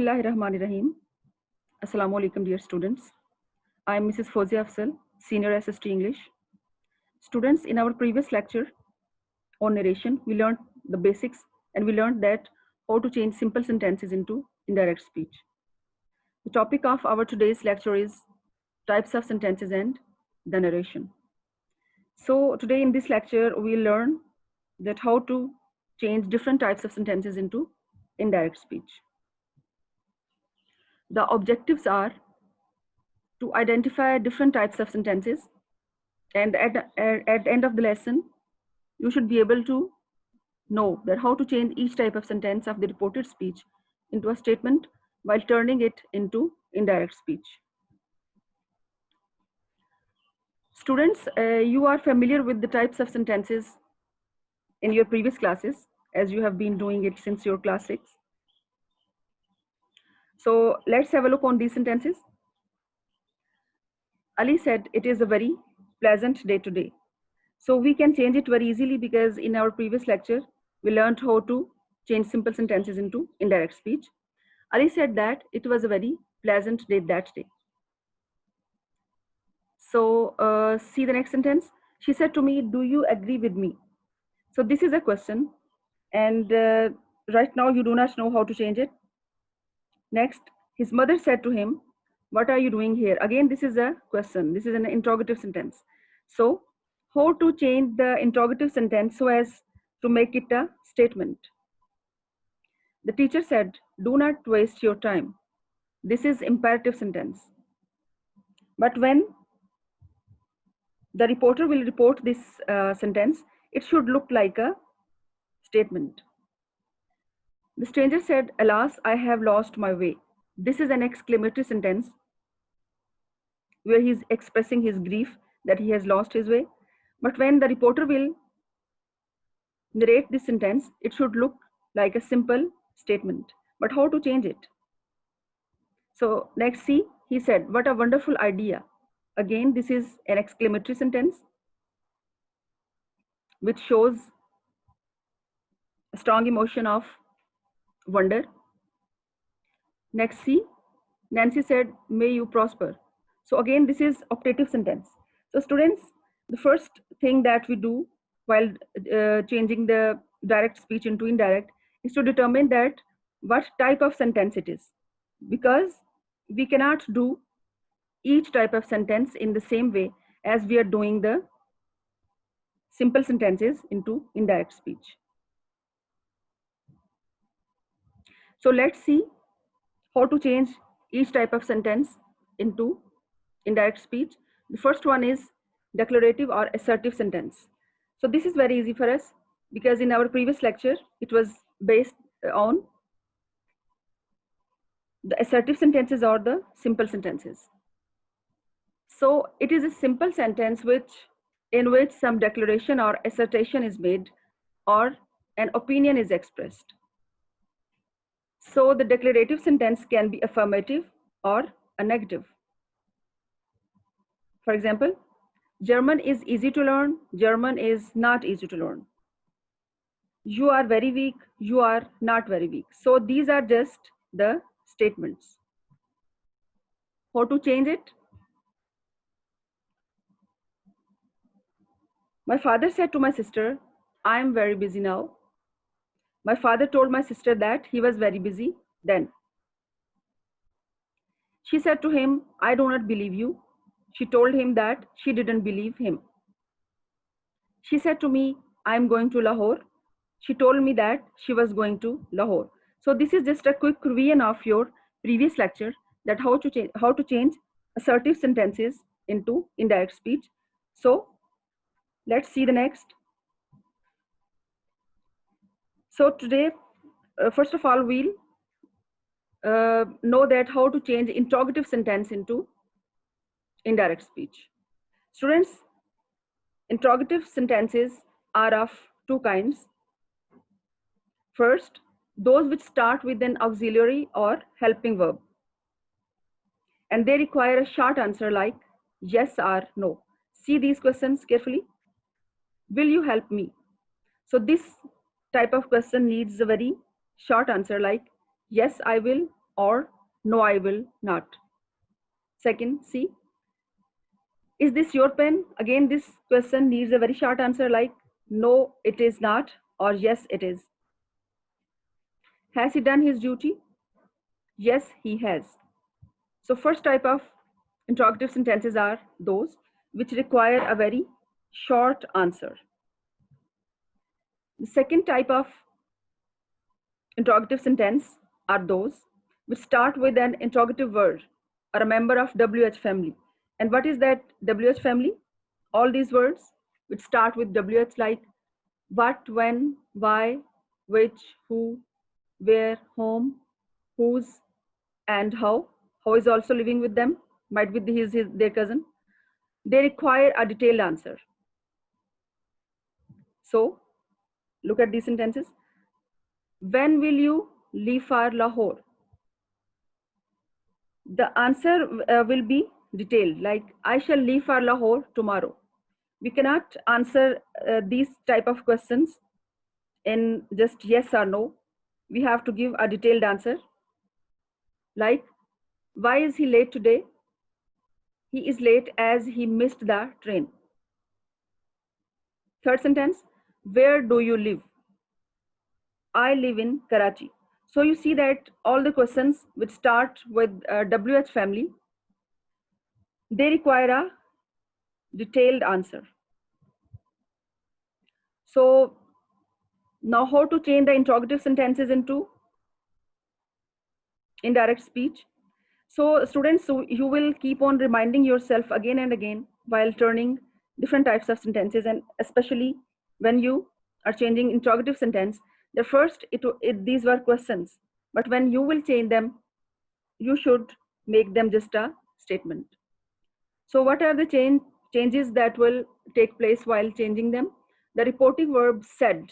Bismillahirrahmanirrahim. Assalamu alaikum, dear students. I am Mrs. Fozia Afzal, Senior SST English. Students, in our previous lecture on narration, we learned the basics and we learned that how to change simple sentences into indirect speech. The topic of our today's lecture is types of sentences and the narration. So today in this lecture, we'll learn that how to change different types of sentences into indirect speech. The objectives are to identify different types of sentences, and at the end of the lesson, you should be able to know that how to change each type of sentence of the reported speech into a statement while turning it into indirect speech. Students, you are familiar with the types of sentences in your previous classes, as you have been doing it since your class 6. So let's have a look on these sentences. Ali said, "It is a very pleasant day today." So we can change it very easily because in our previous lecture, we learned how to change simple sentences into indirect speech. Ali said that it was a very pleasant day that day. So see the next sentence. She said to me, "Do you agree with me?" So this is a question, and right now you do not know how to change it. Next, his mother said to him, "What are you doing here?" Again, this is a question. This is an interrogative sentence. So how to change the interrogative sentence so as to make it a statement? The teacher said, "Do not waste your time." This is imperative sentence. But when the reporter will report this sentence, it should look like a statement. The stranger said, "Alas, I have lost my way." This is an exclamatory sentence where he's expressing his grief that he has lost his way. But when the reporter will narrate this sentence, it should look like a simple statement. But how to change it? So next, see, he said, "What a wonderful idea." Again, this is an exclamatory sentence which shows a strong emotion of wonder. Next, see, Nancy said, "May you prosper." So again, this is optative sentence. So students, the first thing that we do while changing the direct speech into indirect is to determine that what type of sentence it is, because we cannot do each type of sentence in the same way as we are doing the simple sentences into indirect speech. So let's see how to change each type of sentence into indirect speech. The first one is declarative or assertive sentence. So this is very easy for us because in our previous lecture, it was based on the assertive sentences or the simple sentences. So it is a simple sentence in which some declaration or assertion is made or an opinion is expressed. So the declarative sentence can be affirmative or a negative. For example, German is easy to learn, German is not easy to learn. You are very weak, you are not very weak. So these are just the statements. How to change it? My father said to my sister, "I am very busy now." My father told my sister that he was very busy then. She said to him, "I do not believe you." She told him that she didn't believe him. She said to me, "I am going to Lahore." She told me that she was going to Lahore. So this is just a quick revision of your previous lecture, that how to change assertive sentences into indirect speech. So let's see the next. So today, first of all, we'll know that how to change interrogative sentence into indirect speech. Students, interrogative sentences are of two kinds. First, those which start with an auxiliary or helping verb, and they require a short answer like yes or no. See these questions carefully. Will you help me? So this type of question needs a very short answer like yes, I will, or no, I will not. Second, C. Is this your pen? Again, this question needs a very short answer like no, it is not, or yes, it is. Has he done his duty? Yes, he has. So first type of interrogative sentences are those which require a very short answer. The second type of interrogative sentence are those which start with an interrogative word or a member of WH family. And what is that WH family? All these words which start with WH like what, when, why, which, who, where, whom, whose, and how. How is also living with them, might be their cousin. They require a detailed answer. So look at these sentences. When will you leave for Lahore? The answer will be detailed, like I shall leave for Lahore tomorrow. We cannot answer these type of questions in just yes or no. We have to give a detailed answer, like why is he late today? He is late as he missed the train. Third sentence, where do you live? I live in Karachi. So you see that all the questions which start with WH family, they require a detailed answer. So now how to change the interrogative sentences into indirect speech? So students, so you will keep on reminding yourself again and again while turning different types of sentences, and especially when you are changing interrogative sentence. The first, these were questions, but when you will change them, you should make them just a statement. So what are the changes that will take place while changing them? The reporting verb said,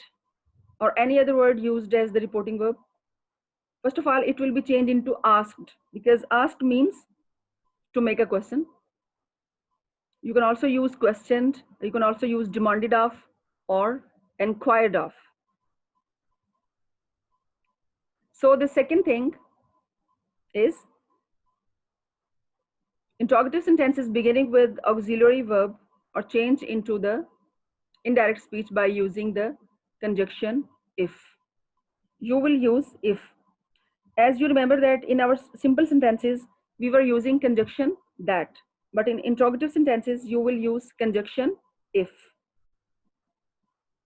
or any other word used as the reporting verb. First of all, it will be changed into asked, because asked means to make a question. You can also use questioned, you can also use demanded of or inquired of. So the second thing is interrogative sentences beginning with auxiliary verb or change into the indirect speech by using the conjunction if. You will use if. As you remember that in our simple sentences, we were using conjunction that. But in interrogative sentences, you will use conjunction if.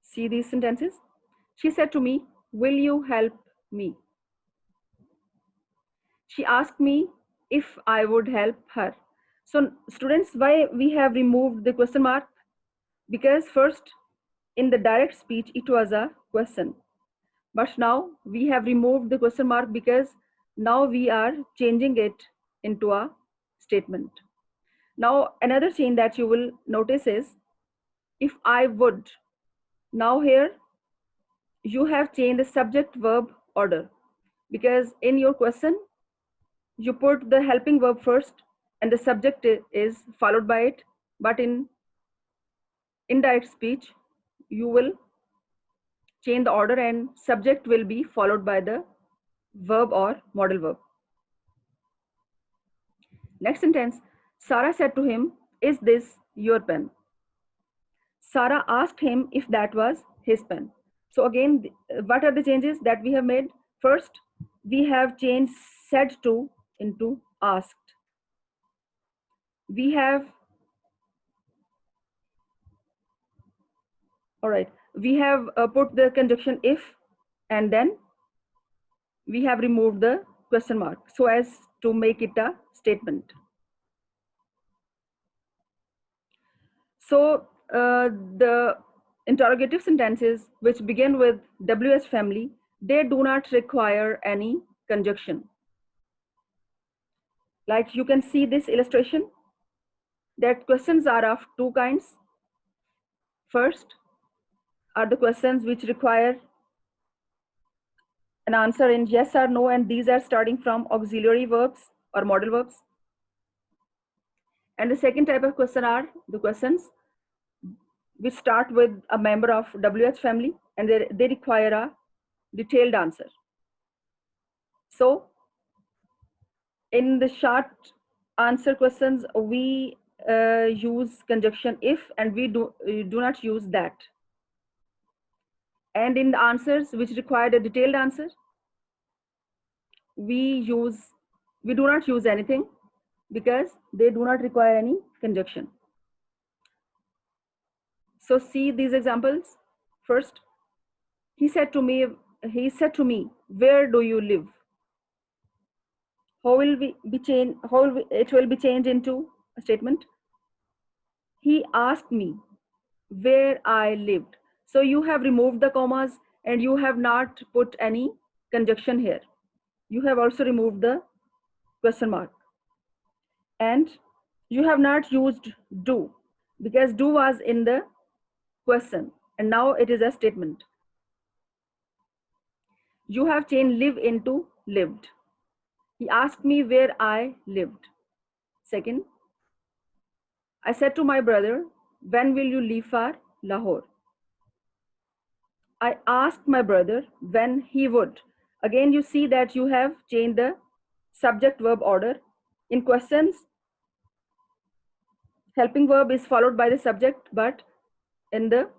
See these sentences? She said to me, will you help me? She asked me if I would help her. So students, why we have removed the question mark? Because first, in the direct speech, it was a question. But now we have removed the question mark because now we are changing it into a statement. Now another change that you will notice is if I would. Now here you have changed the subject verb order, because in your question you put the helping verb first and the subject is followed by it, but in indirect speech you will change the order and subject will be followed by the verb or modal verb. Next sentence, Sarah said to him, is this your pen? Sarah asked him if that was his pen. So again, what are the changes that we have made? First, we have changed said to into asked. We have, all right, we have put the conjunction if, and then we have removed the question mark so as to make it a statement. So the interrogative sentences which begin with WH family, they do not require any conjunction. Like you can see this illustration, that questions are of two kinds. First are the questions which require an answer in yes or no, and these are starting from auxiliary verbs or modal verbs. And the second type of question are the questions which start with a member of WH family and they require a detailed answer. So In the short answer questions, we use conjunction if, and we do not use that. And in the answers which require a detailed answer, we do not use anything because they do not require any conjunction. So see these examples. First, he said to me, where do you live? How will it will be changed into a statement? He asked me where I lived. So you have removed the commas and you have not put any conjunction here. You have also removed the question mark. And you have not used do, because do was in the question and now it is a statement. You have changed live into lived. He asked me where I lived. Second, I said to my brother, when will you leave for Lahore? I asked my brother when he would. Again, you see that you have changed the subject verb order. In questions, helping verb is followed by the subject, but in the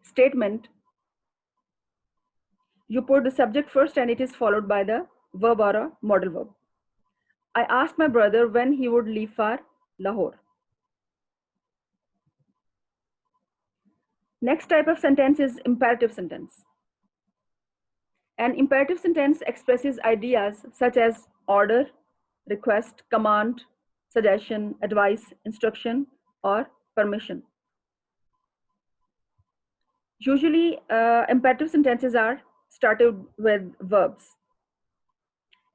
statement, you put the subject first and it is followed by the verb or a modal verb. I asked my brother when he would leave for Lahore. Next type of sentence is imperative sentence. An imperative sentence expresses ideas such as order, request, command, suggestion, advice, instruction, or permission. Usually, imperative sentences are started with verbs,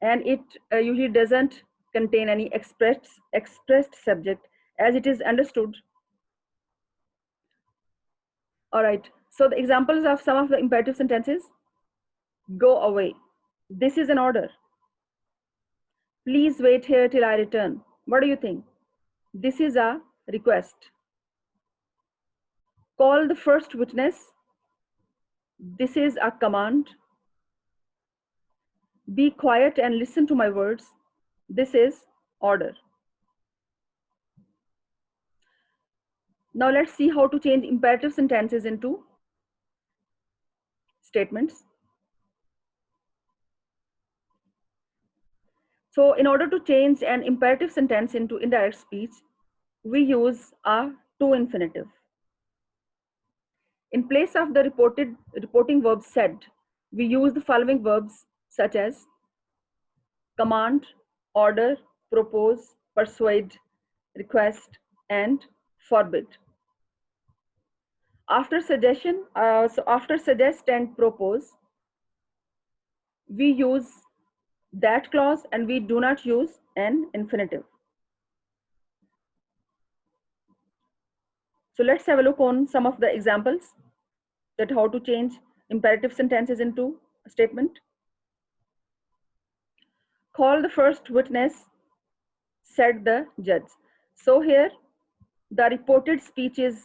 and it usually doesn't contain any expressed subject, as it is understood. All right. So the examples of some of the imperative sentences: go away. This is an order. Please wait here till I return. What do you think? This is a request. Call the first witness. This is a command. Be quiet and listen to my words. This is order. Now let's see how to change imperative sentences into statements. So in order to change an imperative sentence into indirect speech, we use a to infinitive. In place of the reporting verb said, we use the following verbs such as command, order, propose, persuade, request, and forbid. After after suggest and propose, we use that clause and we do not use an infinitive. So let's have a look on some of the examples that how to change imperative sentences into a statement. Call the first witness, said the judge. So here the reported speech is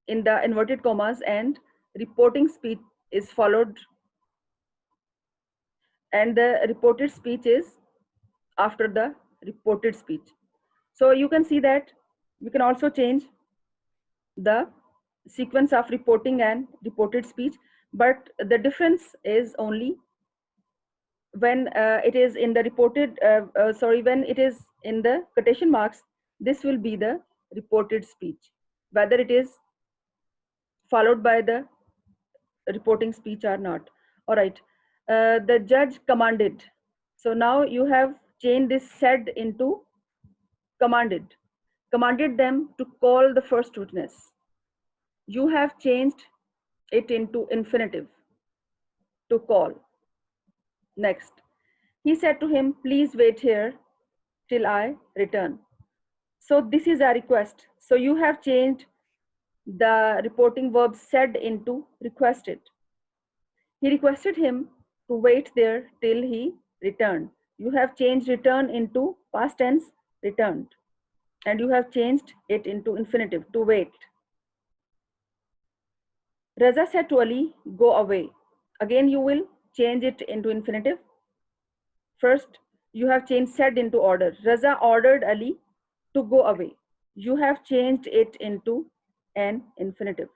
in the inverted commas and reporting speech is followed, and the reported speech is after the reported speech. So you can see that we can also change the sequence of reporting and reported speech, but the difference is only when it is in the when it is in the quotation marks, this will be the reported speech, whether it is followed by the reporting speech or not. All right. The judge commanded. So now you have changed this said into commanded. Commanded them to call the first witness. You have changed it into infinitive, to call. Next. He said to him, please wait here till I return. So this is a request. So you have changed the reporting verb said into requested. He requested him to wait there till he returned. You have changed return into past tense, returned. And you have changed it into infinitive, to wait. Raza said to Ali, go away. Again, you will change it into infinitive. First, You have changed said into order. Raza ordered Ali to go away. You have changed it into an infinitive.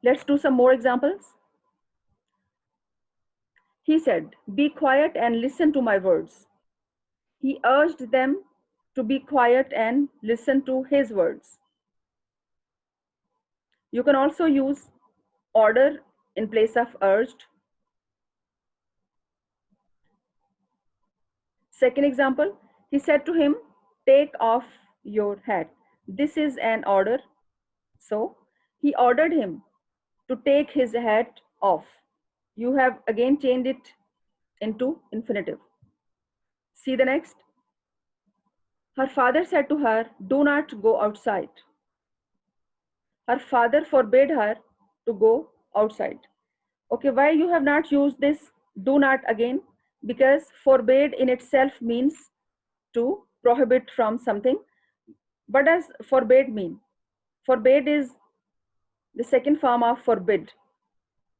Let's do some more examples. He said, "Be quiet and listen to my words." He urged them to be quiet and listen to his words. You can also use order in place of urged. Second example, he said to him, "Take off your hat." This is an order. So he ordered him to take his hat off. You have again changed it into infinitive. See the next. Her father said to her, "Do not go outside." Her father forbade her to go outside. Okay, why you have not used this "do not" again? Because forbade in itself means to prohibit from something. What does forbade mean? Forbade is the second form of forbid,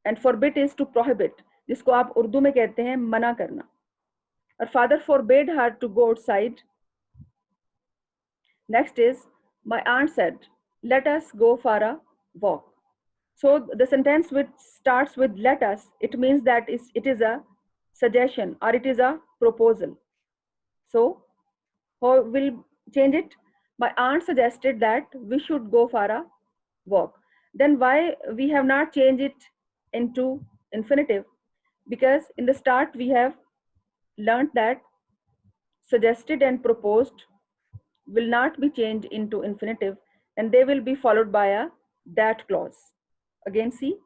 and forbid is to prohibit, जिसको आप उर्दू में कहते हैं मना करना. Her father forbade her to go outside. Next is, my aunt said, "Let us go for a walk." So the sentence which starts with "let us," it means that it is a suggestion or it is a proposal. So how will change it? My aunt suggested that we should go for a walk. Then why we have not changed it into infinitive? Because in the start we have learned that suggested and proposed will not be changed into infinitive, and they will be followed by a that clause. Again, see,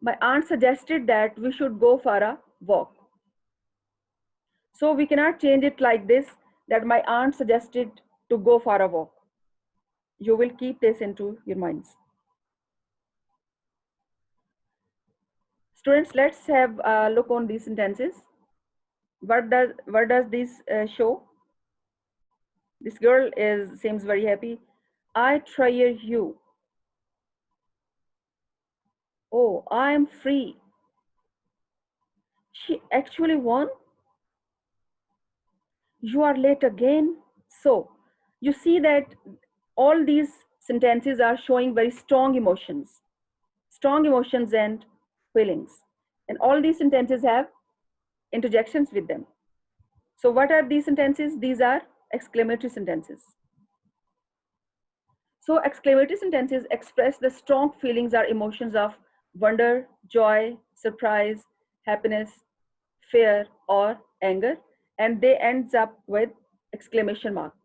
my aunt suggested that we should go for a walk. So we cannot change it like this, that my aunt suggested to go for a walk. You will keep this into your minds. Students, let's have a look on these sentences. What does this show? This girl seems very happy. "I tire you." "Oh, I am free." "She actually won." "You are late again." So you see that all these sentences are showing very strong emotions and feelings. And all these sentences have interjections with them. So what are these sentences? These are exclamatory sentences. So exclamatory sentences express the strong feelings or emotions of wonder, joy, surprise, happiness, fear, or anger, and they ends up with exclamation mark.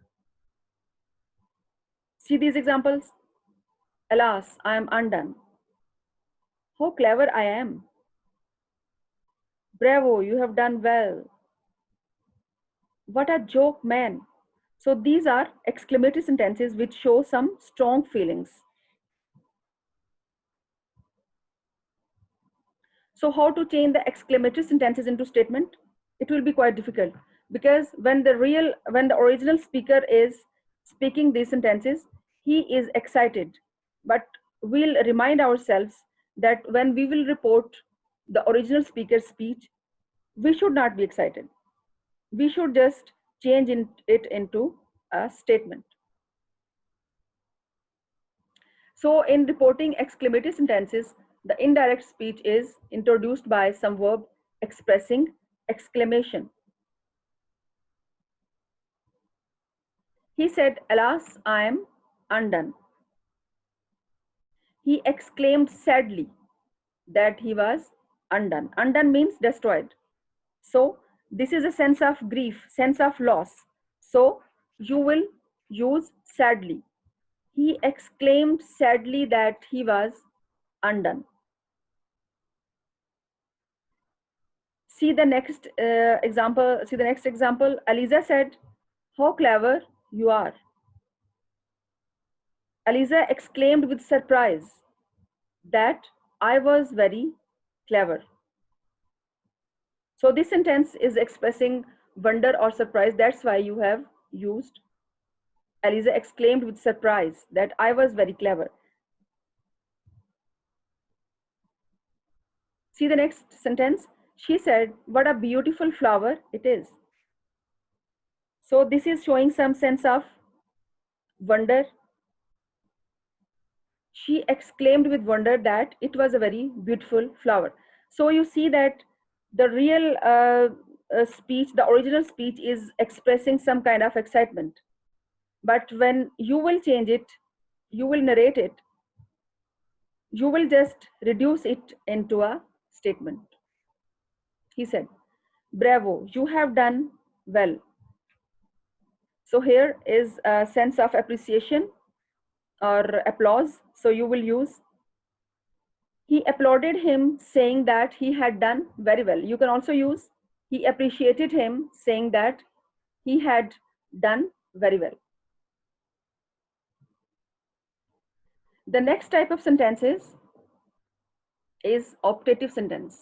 See these examples. "Alas, I am undone." "How clever I am." "Bravo, you have done well." "What a joke, man." So these are exclamatory sentences which show some strong feelings. So how to change the exclamatory sentences into statement? It will be quite difficult, because when the original speaker is speaking these sentences, he is excited. But we'll remind ourselves that when we will report the original speaker's speech, we should not be excited. We should just change it into a statement. So in reporting exclamatory sentences, the indirect speech is introduced by some verb expressing exclamation. He said, "Alas, I am undone." He exclaimed sadly that he was undone. Undone means destroyed. So this is a sense of grief, sense of loss. So you will use sadly. He exclaimed sadly that he was undone. See the next example. See the next example. Aliza said, "How clever you are." Aliza exclaimed with surprise that I was very clever. So this sentence is expressing wonder or surprise. That's why you have used Aliza exclaimed with surprise that I was very clever. See the next sentence. She said, "What a beautiful flower it is." So this is showing some sense of wonder. She exclaimed with wonder that it was a very beautiful flower. So you see that the real speech, the original speech, is expressing some kind of excitement. But when you will change it, you will narrate it, you will just reduce it into a statement. He said, "Bravo, you have done well." So here is a sense of appreciation or applause. So you will use, he applauded him, saying that he had done very well. You can also use, he appreciated him, saying that he had done very well. The next type of sentences is optative sentence.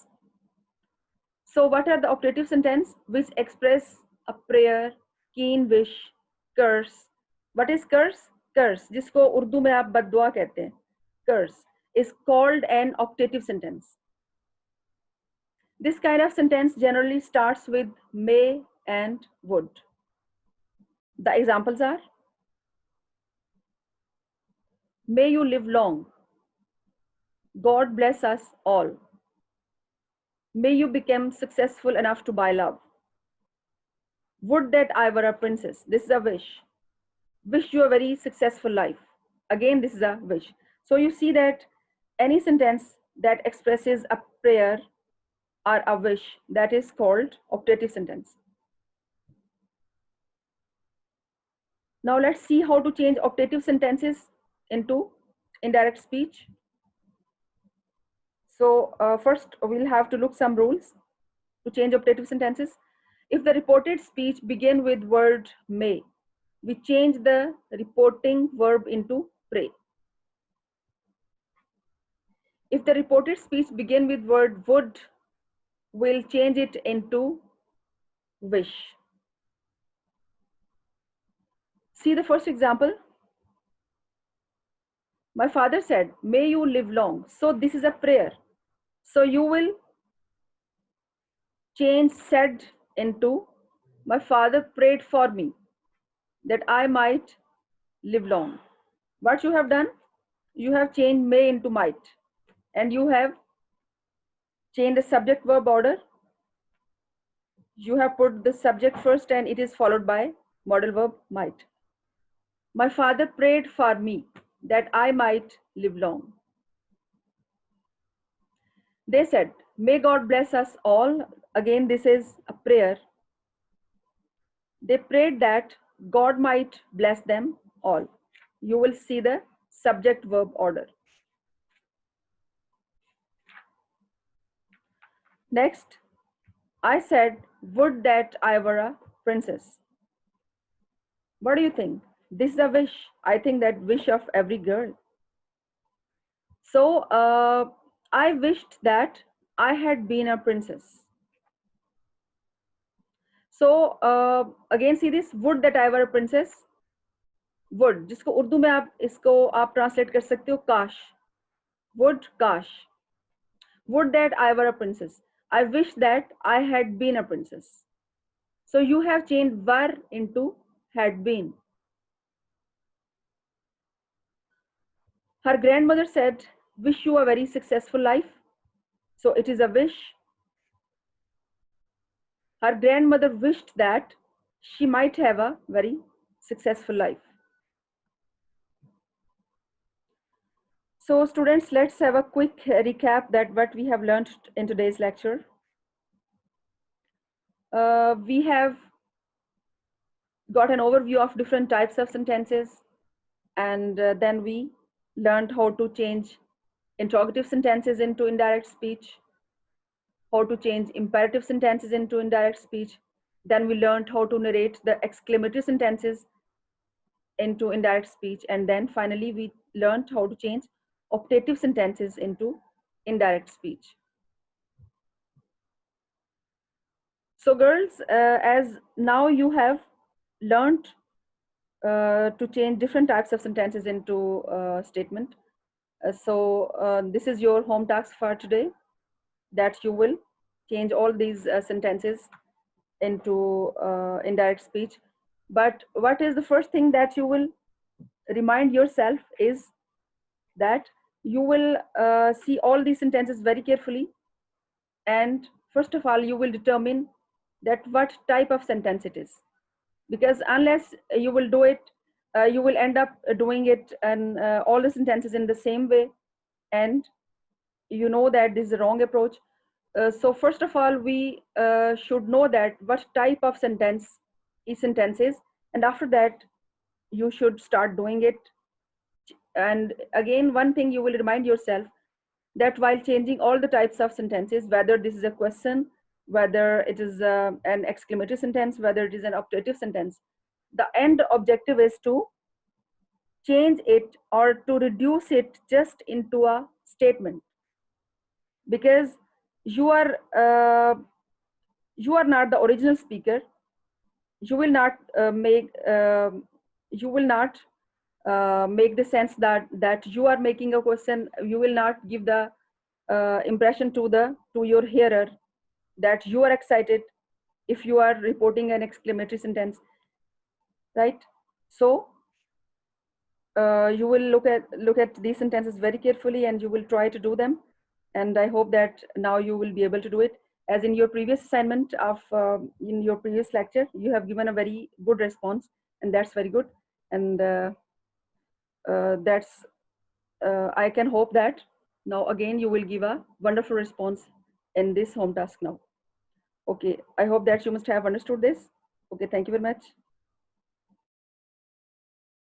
So what are the optative sentence? Which express a prayer, keen wish, curse. What is curse? Curse, जिसको उर्दू में आप बद्दुआ कहते हैं, curse is called an optative sentence. This kind of sentence generally starts with may and would. The examples are, may you live long, God bless us all, may you become successful enough to buy love, would that I were a princess. This is a wish. Wish you a very successful life. Again, this is a wish. So you see that any sentence that expresses a prayer or a wish, that is called optative sentence. Now let's see how to change optative sentences into indirect speech. So first we'll have to look some rules to change optative sentences. If the reported speech begin with word may, we change the reporting verb into pray. If the reported speech begin with word would, we'll change it into wish. See the first example. My father said, may you live long. So this is a prayer. So you will change said into, my father prayed for me that I might live long. What you have done? You have changed may into might, and you have changed the subject verb order. You have put the subject first and it is followed by modal verb might. My father prayed for me that I might live long. They said, may God bless us all. Again, this is a prayer. They prayed that God might bless them all. You will see the subject verb order. Next, I said, would that I were a princess. What do you think? This is a wish. I think that wish of every girl. So I wished that I had been a princess. So again see this, would that I were a princess. Would, जिसको उर्दू में आप इसको आप translate कर सकते हो काश. Would, काश. Would that I were a princess. I wish that I had been a princess. So you have changed were into had been. Her grandmother said, wish you a very successful life. So it is a wish. Her grandmother wished that she might have a very successful life. So students, let's have a quick recap that what we have learned in today's lecture. We have got an overview of different types of sentences, and then we learned how to change interrogative sentences into indirect speech, how to change imperative sentences into indirect speech. Then we learned how to narrate the exclamatory sentences into indirect speech, and then finally we learned how to change optative sentences into indirect speech. So girls, as now you have learned to change different types of sentences into statement. So this is your home task for today. that you will change all these sentences into indirect speech. But what is the first thing that you will remind yourself is that you will see all these sentences very carefully, and first of all you will determine that what type of sentence it is, because unless you will do it, you will end up doing it and all the sentences in the same way, and you know that this is a wrong approach. So first of all we should know that what type of sentence is sentences, and after that you should start doing it. And again, one thing you will remind yourself, that while changing all the types of sentences, whether this is a question, whether it is an exclamatory sentence, whether it is an optative sentence, the end objective is to change it or to reduce it just into a statement, because you are uh, you are not the original speaker. You will not you will not make the sense that you are making a question. You will not give the impression to your hearer that you are excited if you are reporting an exclamatory sentence, right? So you will look at these sentences very carefully, and you will try to do them. And I hope that now you will be able to do it. As in your previous assignment of in your previous lecture, you have given a very good response, and that's very good. And that's I can hope that now again you will give a wonderful response in this home task now. Okay, I hope that you must have understood this. Okay, thank you very much.